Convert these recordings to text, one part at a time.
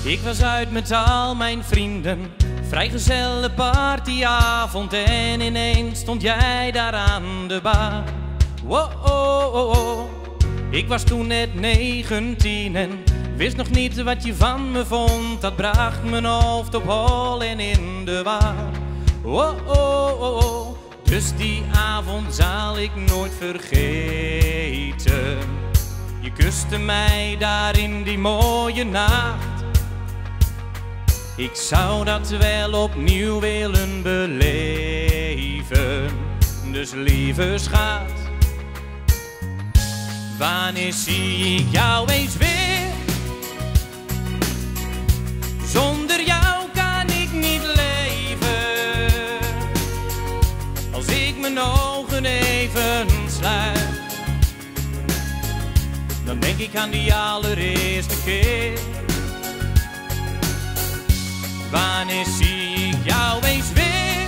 Ik was uit met al mijn vrienden, vrijgezelle partyavond, en ineens stond jij daar aan de bar. Wow, oh, oh, oh. Ik was toen net 19 en wist nog niet wat je van me vond. Dat bracht mijn hoofd op hol en in de war. Oh, oh, oh, oh. Dus die avond zal ik nooit vergeten. Je kuste mij daar in die mooie nacht. Ik zou dat wel opnieuw willen beleven. Dus lieve schat, wanneer zie ik jou eens weer? Zonder jou kan ik niet leven. Als ik mijn ogen even sluit, dan denk ik aan die allereerste keer. Wanneer zie ik jou eens weer?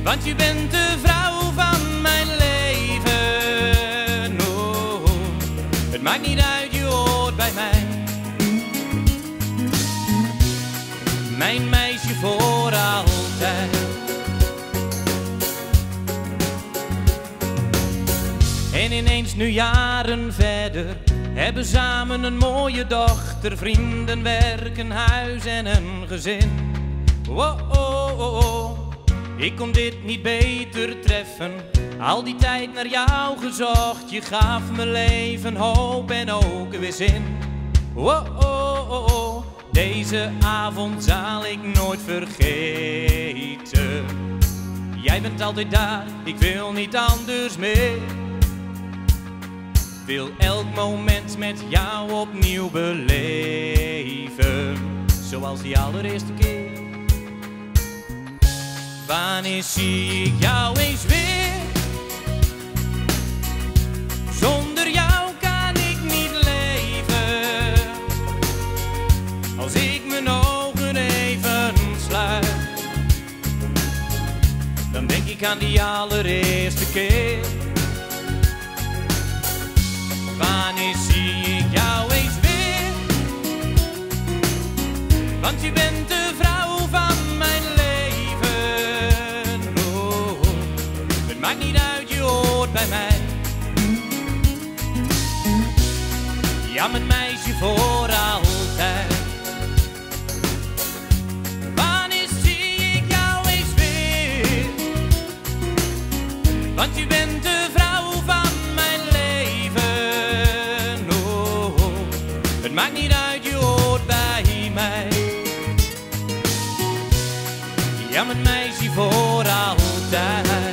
Want je bent de vrouw van mijn leven. Oh, het maakt niet uit, je hoort bij mij. Mijn meisje voor altijd. En ineens nu jaren verder, hebben samen een mooie dochter, vrienden, werk, een huis en een gezin. Oh, oh, oh, oh. Ik kon dit niet beter treffen, al die tijd naar jou gezocht. Je gaf mijn leven hoop en ook weer zin. Oh, oh, oh, oh. Deze avond zal ik nooit vergeten. Jij bent altijd daar, ik wil niet anders meer. Wil elk moment met jou opnieuw beleven, zoals die allereerste keer. Wanneer zie ik jou eens weer? Zonder jou kan ik niet leven. Als ik mijn ogen even sluit, dan denk ik aan die allereerste keer. Wanneer zie ik jou eens weer? Want je bent de vrouw van mijn leven. Oh, het maakt niet uit, je hoort bij mij. Ja, mijn meisje voor altijd. Wanneer zie ik jou eens weer? Want je bent de vrouw van mijn leven. Het maakt niet uit, je hoort bij mij. Ja, mijn meisje voor altijd.